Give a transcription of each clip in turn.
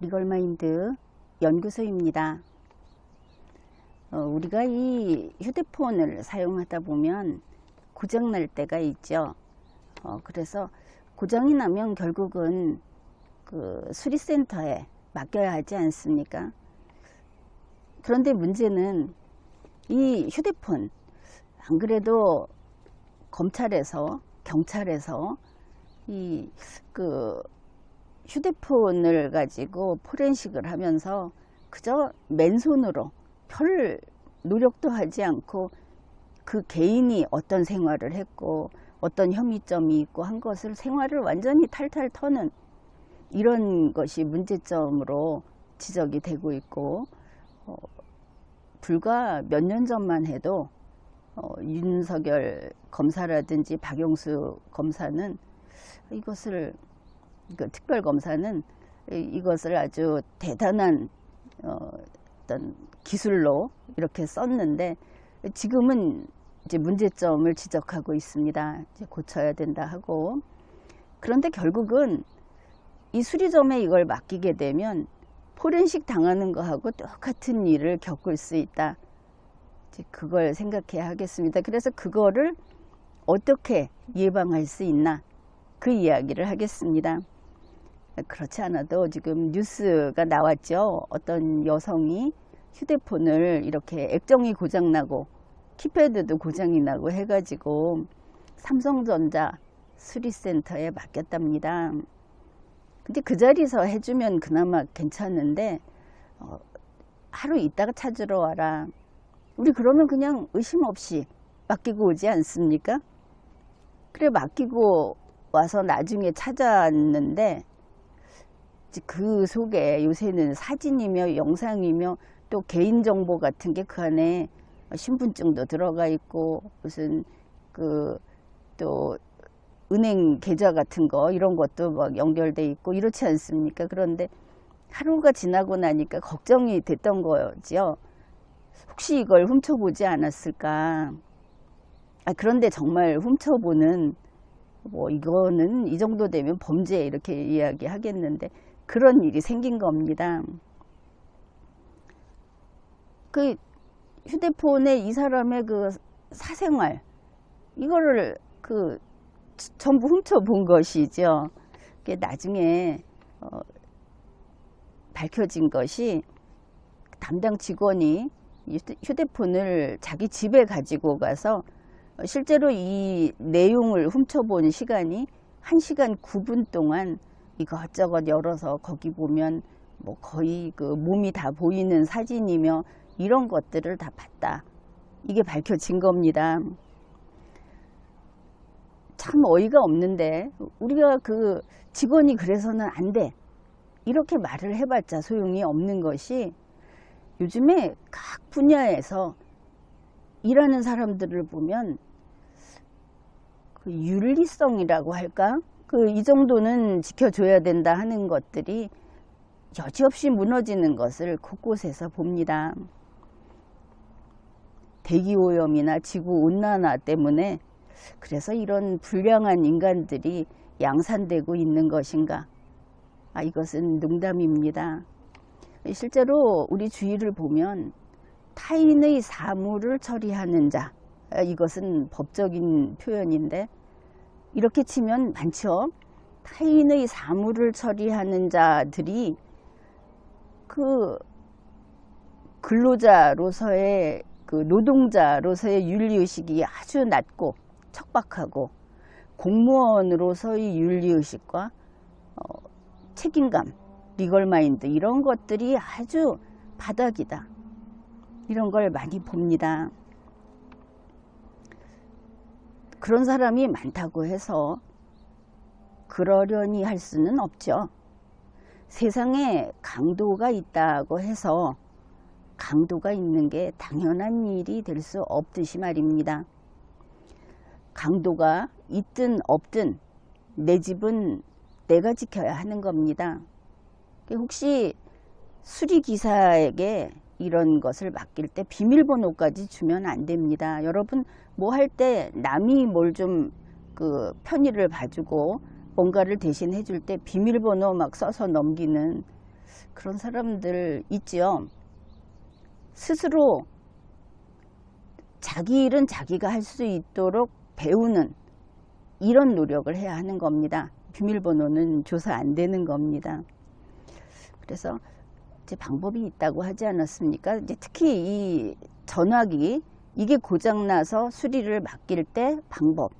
리걸마인드 연구소입니다. 우리가 이 휴대폰을 사용하다 보면 고장 날 때가 있죠. 그래서 고장이 나면 결국은 그 수리센터에 맡겨야 하지 않습니까? 그런데 문제는 이 휴대폰, 안 그래도 검찰에서, 경찰에서 이 휴대폰을 가지고 포렌식을 하면서 그저 맨손으로 별 노력도 하지 않고 그 개인이 어떤 생활을 했고 어떤 혐의점이 있고 한 것을 생활을 완전히 탈탈 터는 이런 것이 문제점으로 지적이 되고 있고, 불과 몇 년 전만 해도 윤석열 검사라든지 박영수 검사는 특별검사는 이것을 아주 대단한 어떤 기술로 이렇게 썼는데, 지금은 이제 문제점을 지적하고 있습니다. 이제 고쳐야 된다 하고. 그런데 결국은 이 수리점에 이걸 맡기게 되면 포렌식 당하는 거하고 똑같은 일을 겪을 수 있다. 이제 그걸 생각해야 하겠습니다. 그래서 그거를 어떻게 예방할 수 있나, 그 이야기를 하겠습니다. 그렇지 않아도 지금 뉴스가 나왔죠. 어떤 여성이 휴대폰을 이렇게 액정이 고장나고 키패드도 고장이 나고 해가지고 삼성전자 수리센터에 맡겼답니다. 근데 그 자리에서 해주면 그나마 괜찮은데, 하루 있다가 찾으러 와라. 우리 그러면 그냥 의심 없이 맡기고 오지 않습니까? 그래, 맡기고 와서 나중에 찾아왔는데 그 속에 요새는 사진이며 영상이며 또 개인정보 같은 게 그 안에 신분증도 들어가 있고 무슨 또 은행 계좌 같은 거 이런 것도 막 연결돼 있고 이렇지 않습니까? 그런데 하루가 지나고 나니까 걱정이 됐던 거죠. 혹시 이걸 훔쳐보지 않았을까? 그런데 정말 훔쳐보는, 이거는 이 정도 되면 범죄 이렇게 이야기하겠는데 그런 일이 생긴 겁니다. 그 휴대폰에 이 사람의 그 사생활, 이거를 전부 훔쳐본 것이죠. 나중에 밝혀진 것이 담당 직원이 휴대폰을 자기 집에 가지고 가서 실제로 이 내용을 훔쳐본 시간이 1시간 9분 동안 이것저것 열어서 거기 보면 거의 그 몸이 다 보이는 사진이며 이런 것들을 다 봤다. 이게 밝혀진 겁니다. 참 어이가 없는데 우리가 그 직원이 그래서는 안 돼, 이렇게 말을 해봤자 소용이 없는 것이, 요즘에 각 분야에서 일하는 사람들을 보면 그 윤리성이라고 할까? 이 정도는 지켜줘야 된다 하는 것들이 여지없이 무너지는 것을 곳곳에서 봅니다. 대기오염이나 지구온난화 때문에 그래서 이런 불량한 인간들이 양산되고 있는 것인가? 이것은 농담입니다. 실제로 우리 주위를 보면 타인의 사물을 처리하는 자, 이것은 법적인 표현인데 이렇게 치면 많죠. 타인의 사물을 처리하는 자들이 그 근로자로서의 노동자로서의 윤리의식이 아주 낮고 척박하고, 공무원으로서의 윤리의식과 책임감, 리걸마인드 이런 것들이 아주 바닥이다. 이런 걸 많이 봅니다. 그런 사람이 많다고 해서 그러려니 할 수는 없죠. 세상에 강도가 있다고 해서 강도가 있는 게 당연한 일이 될 수 없듯이 말입니다. 강도가 있든 없든 내 집은 내가 지켜야 하는 겁니다. 혹시 수리기사에게 이런 것을 맡길 때 비밀번호까지 주면 안 됩니다. 여러분 뭐 할 때 남이 뭘 좀 편의를 봐주고 뭔가를 대신 해줄 때 비밀번호 막 써서 넘기는, 그런 사람들 있지요. 스스로 자기 일은 자기가 할 수 있도록 배우는 이런 노력을 해야 하는 겁니다. 비밀번호는 조사 안 되는 겁니다. 그래서 이제 방법이 있다고 하지 않았습니까? 이제 특히 이 전화기 이게 고장나서 수리를 맡길 때 방법.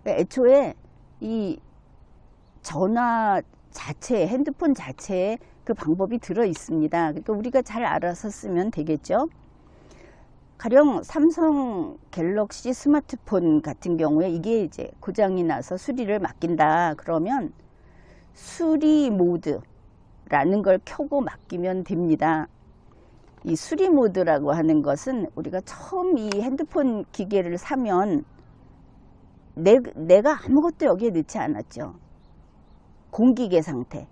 그러니까 애초에 이 전화 자체에, 핸드폰 자체에 그 방법이 들어 있습니다. 그러니까 우리가 잘 알아서 쓰면 되겠죠. 가령 삼성 갤럭시 스마트폰 같은 경우에 이게 이제 고장이 나서 수리를 맡긴다 그러면 수리 모드라는 걸 켜고 맡기면 됩니다. 이 수리 모드라고 하는 것은 우리가 처음 이 핸드폰 기계를 사면 내가 아무것도 여기에 넣지 않았죠. 공기계 상태.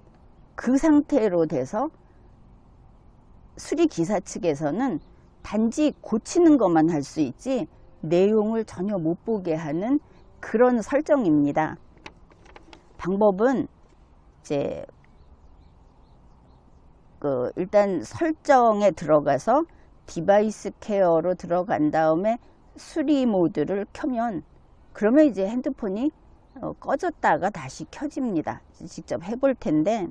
그 상태로 돼서 수리기사 측에서는 단지 고치는 것만 할 수 있지 내용을 전혀 못 보게 하는 그런 설정입니다. 방법은 이제 일단 설정에 들어가서 디바이스 케어로 들어간 다음에 수리 모드를 켜면 그러면 이제 핸드폰이 꺼졌다가 다시 켜집니다. 직접 해볼 텐데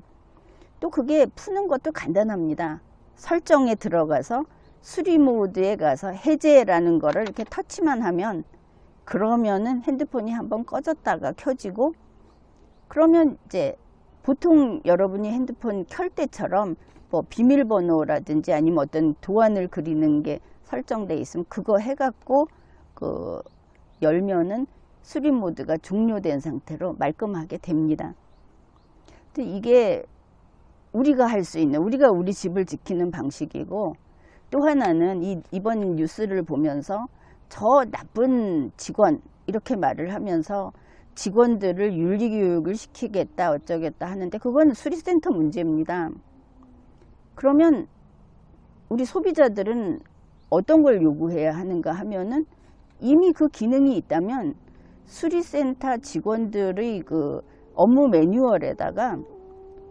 또 그게 푸는 것도 간단합니다. 설정에 들어가서 수리 모드에 가서 해제라는 거를 이렇게 터치만 하면 그러면은 핸드폰이 한번 꺼졌다가 켜지고 그러면 이제 보통 여러분이 핸드폰 켤 때처럼 뭐 비밀번호라든지 아니면 어떤 도안을 그리는 게 설정돼 있으면 그거 해갖고 열면은 수리 모드가 종료된 상태로 말끔하게 됩니다. 근데 이게 우리가 할 수 있는, 우리가 우리 집을 지키는 방식이고 또 하나는 이번 뉴스를 보면서 저 나쁜 직원 이렇게 말을 하면서 직원들을 윤리교육을 시키겠다 어쩌겠다 하는데 그건 수리센터 문제입니다. 그러면 우리 소비자들은 어떤 걸 요구해야 하는가 하면은 이미 그 기능이 있다면 수리센터 직원들의 그 업무 매뉴얼에다가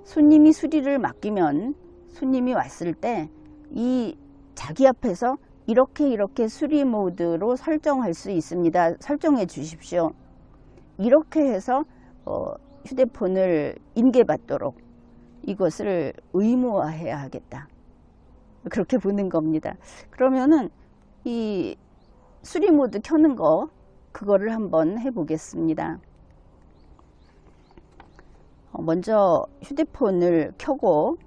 손님이 수리를 맡기면 손님이 왔을 때 이 자기 앞에서 이렇게 수리 모드로 설정할 수 있습니다. 설정해 주십시오. 이렇게 해서 휴대폰을 인계받도록 이것을 의무화해야 하겠다. 그렇게 보는 겁니다. 그러면은 이 수리 모드 켜는 거 그거를 한번 해보겠습니다. 먼저 휴대폰을 켜고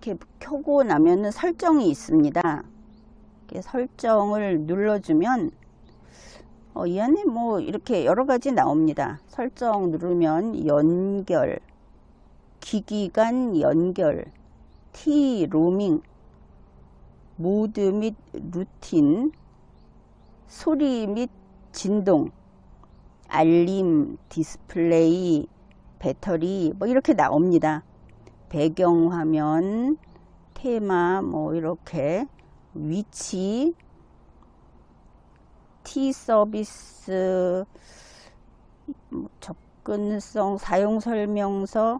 이렇게 켜고 나면은 설정이 있습니다. 이렇게 설정을 눌러주면 이 안에 뭐 이렇게 여러 가지 나옵니다. 설정 누르면 연결, 기기 간 연결, T 로밍, 모드 및 루틴, 소리 및 진동, 알림, 디스플레이, 배터리 뭐 이렇게 나옵니다. 배경화면, 테마 뭐 이렇게 위치, T 서비스, 접근성, 사용 설명서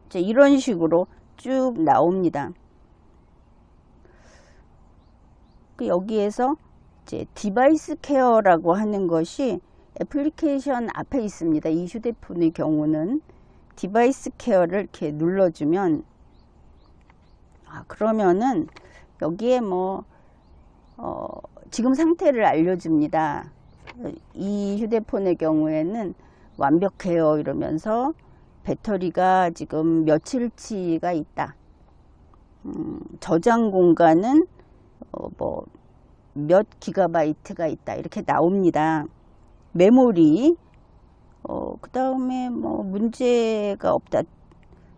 이제 이런 식으로 쭉 나옵니다. 여기에서 이제 디바이스 케어라고 하는 것이 애플리케이션 앞에 있습니다. 이 휴대폰의 경우는 디바이스 케어를 이렇게 눌러주면 그러면은 여기에 뭐 지금 상태를 알려줍니다. 이 휴대폰의 경우에는 완벽해요 이러면서 배터리가 지금 며칠치가 있다. 저장 공간은 뭐 몇 기가바이트가 있다 이렇게 나옵니다. 메모리 그 다음에 뭐 문제가 없다.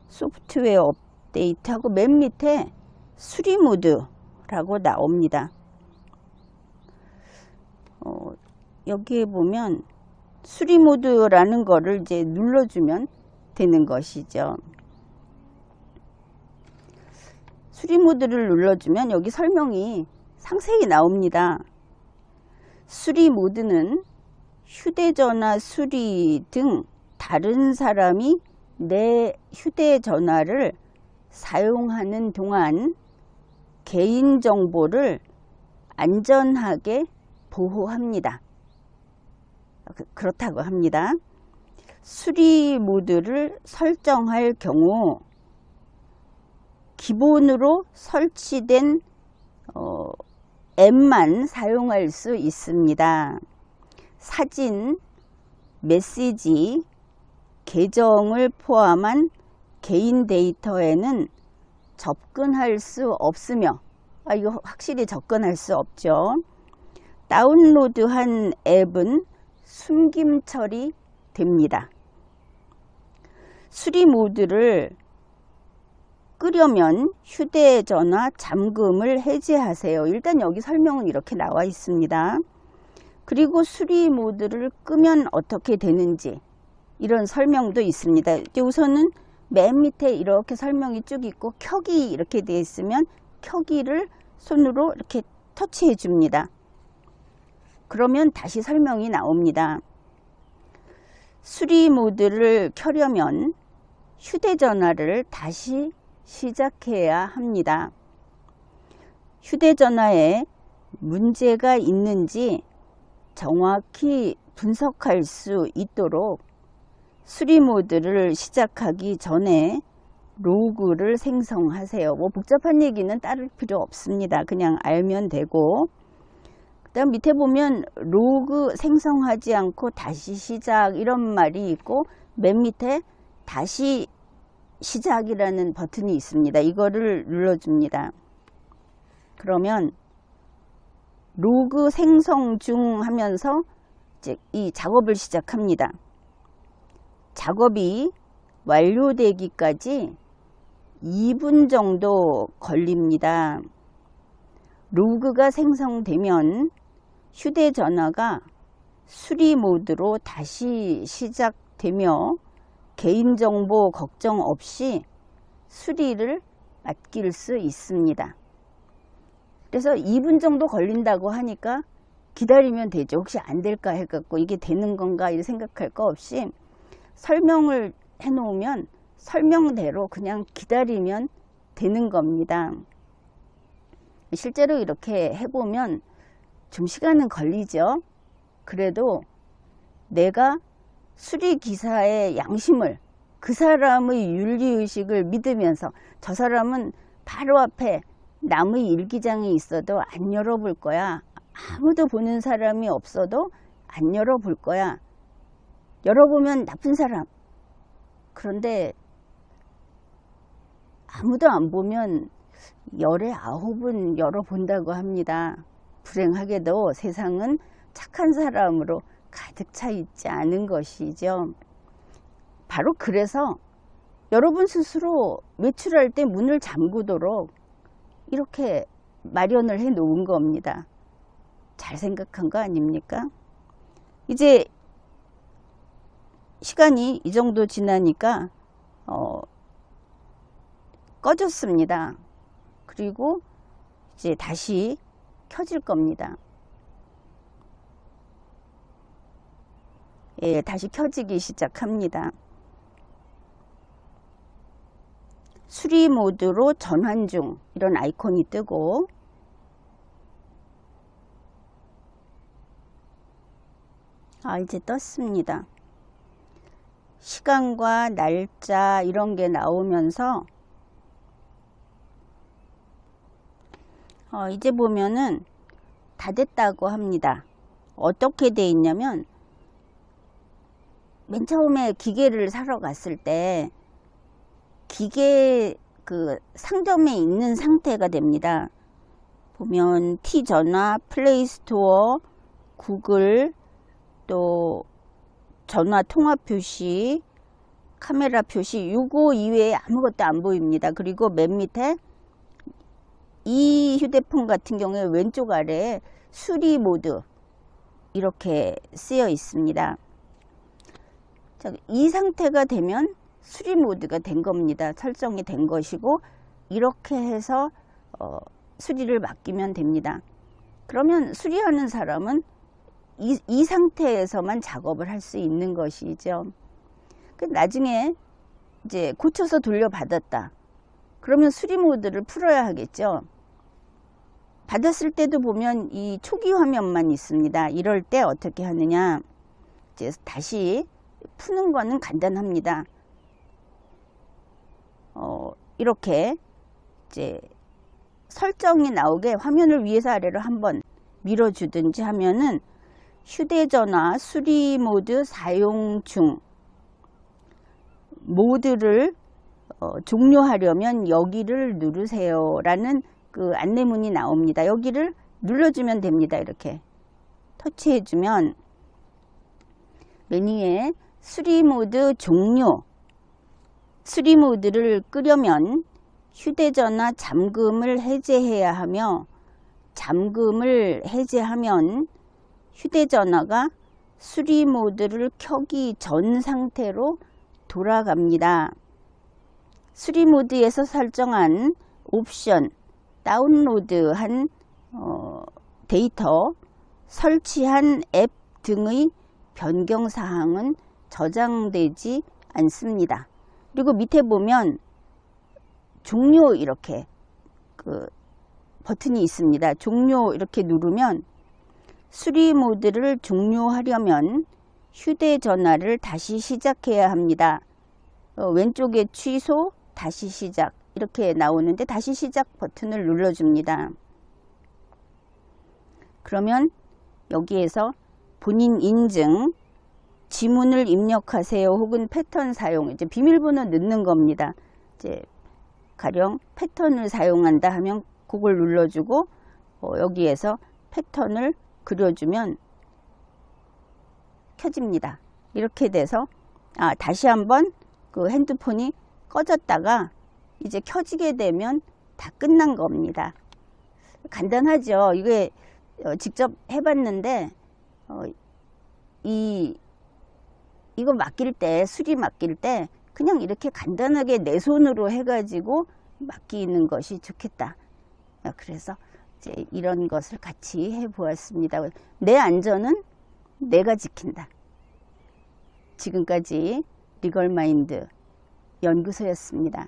소프트웨어 업데이트하고 맨 밑에 수리 모드라고 나옵니다. 여기에 보면 수리 모드라는 거를 이제 눌러주면 되는 것이죠. 수리 모드를 눌러주면 여기 설명이 상세히 나옵니다. 수리 모드는 휴대전화 수리 등 다른 사람이 내 휴대전화를 사용하는 동안 개인정보를 안전하게 보호합니다. 그렇다고 합니다. 수리 모드를 설정할 경우 기본으로 설치된 앱만 사용할 수 있습니다. 사진, 메시지, 계정을 포함한 개인 데이터에는 접근할 수 없으며, 이거 확실히 접근할 수 없죠. 다운로드한 앱은 숨김 처리됩니다. 수리 모드를 끄려면 휴대전화 잠금을 해제하세요. 일단 여기 설명은 이렇게 나와 있습니다. 그리고 수리 모드를 끄면 어떻게 되는지 이런 설명도 있습니다. 우선은 맨 밑에 이렇게 설명이 쭉 있고 켜기 이렇게 되어 있으면 켜기를 손으로 이렇게 터치해 줍니다. 그러면 다시 설명이 나옵니다. 수리 모드를 켜려면 휴대전화를 다시 시작해야 합니다. 휴대전화에 문제가 있는지 정확히 분석할 수 있도록 수리 모드를 시작하기 전에 로그를 생성하세요. 뭐 복잡한 얘기는 따를 필요 없습니다. 그냥 알면 되고, 그 다음 밑에 보면 로그 생성하지 않고 다시 시작 이런 말이 있고, 맨 밑에 다시 시작이라는 버튼이 있습니다. 이거를 눌러줍니다. 그러면 로그 생성 중 하면서 이제 이 작업을 시작합니다. 작업이 완료되기까지 2분 정도 걸립니다. 로그가 생성되면 휴대전화가 수리 모드로 다시 시작되며 개인정보 걱정 없이 수리를 맡길 수 있습니다. 그래서 2분 정도 걸린다고 하니까 기다리면 되죠. 혹시 안 될까 해갖고 이게 되는 건가 이렇게 생각할 거 없이 설명을 해 놓으면 설명대로 그냥 기다리면 되는 겁니다. 실제로 이렇게 해보면 좀 시간은 걸리죠. 그래도 내가 수리기사의 양심을, 그 사람의 윤리의식을 믿으면서 저 사람은 바로 앞에 남의 일기장이 있어도 안 열어볼 거야. 아무도 보는 사람이 없어도 안 열어볼 거야. 열어보면 나쁜 사람. 그런데 아무도 안 보면 열에 9은 열어본다고 합니다. 불행하게도 세상은 착한 사람으로 가득 차 있지 않은 것이죠. 바로 그래서 여러분 스스로 외출할 때 문을 잠그도록 이렇게 마련을 해 놓은 겁니다. 잘 생각한 거 아닙니까? 이제 시간이 이 정도 지나니까 꺼졌습니다. 그리고 이제 다시 켜질 겁니다. 예, 다시 켜지기 시작합니다. 수리 모드로 전환 중 이런 아이콘이 뜨고 이제 떴습니다. 시간과 날짜 이런 게 나오면서 이제 보면은 다 됐다고 합니다. 어떻게 돼 있냐면 맨 처음에 기계를 사러 갔을 때 기계 그 상점에 있는 상태가 됩니다. 보면 T전화, 플레이스토어, 구글, 또 전화 통화 표시, 카메라 표시, 요거 이외에 아무것도 안 보입니다. 그리고 맨 밑에 이 휴대폰 같은 경우에 왼쪽 아래에 수리 모드 이렇게 쓰여 있습니다. 자, 이 상태가 되면 수리 모드가 된 겁니다. 설정이 된 것이고 이렇게 해서 수리를 맡기면 됩니다. 그러면 수리하는 사람은 이 상태에서만 작업을 할 수 있는 것이죠. 나중에 이제 고쳐서 돌려받았다. 그러면 수리 모드를 풀어야 하겠죠. 받았을 때도 보면 이 초기 화면만 있습니다. 이럴 때 어떻게 하느냐. 이제 다시 푸는 거는 간단합니다. 이렇게 이제 설정이 나오게 화면을 위에서 아래로 한번 밀어주든지 하면은 휴대전화 수리 모드 사용 중 모드를 종료하려면 여기를 누르세요 라는 그 안내문이 나옵니다. 여기를 눌러주면 됩니다. 이렇게 터치해주면 메뉴에 수리 모드 종료, 수리 모드를 끄려면 휴대전화 잠금을 해제해야 하며, 잠금을 해제하면 휴대전화가 수리 모드를 켜기 전 상태로 돌아갑니다. 수리 모드에서 설정한 옵션, 다운로드한 데이터, 설치한 앱 등의 변경사항은 저장되지 않습니다. 그리고 밑에 보면 종료 이렇게 그 버튼이 있습니다. 종료 이렇게 누르면 수리 모드를 종료하려면 휴대전화를 다시 시작해야 합니다. 왼쪽에 취소, 다시 시작 이렇게 나오는데 다시 시작 버튼을 눌러줍니다. 그러면 여기에서 본인 인증, 지문을 입력하세요 혹은 패턴 사용, 이제 비밀번호 넣는 겁니다. 이제 가령 패턴을 사용한다 하면 그걸 눌러주고 여기에서 패턴을 그려주면 켜집니다. 이렇게 돼서 다시 한번 그 핸드폰이 꺼졌다가 이제 켜지게 되면 다 끝난 겁니다. 간단하죠. 이게 직접 해봤는데 이거 맡길 때, 수리 맡길 때 그냥 이렇게 간단하게 내 손으로 해가지고 맡기는 것이 좋겠다. 그래서 이제 이런 것을 같이 해보았습니다. 내 안전은 내가 지킨다. 지금까지 리걸마인드 연구소였습니다.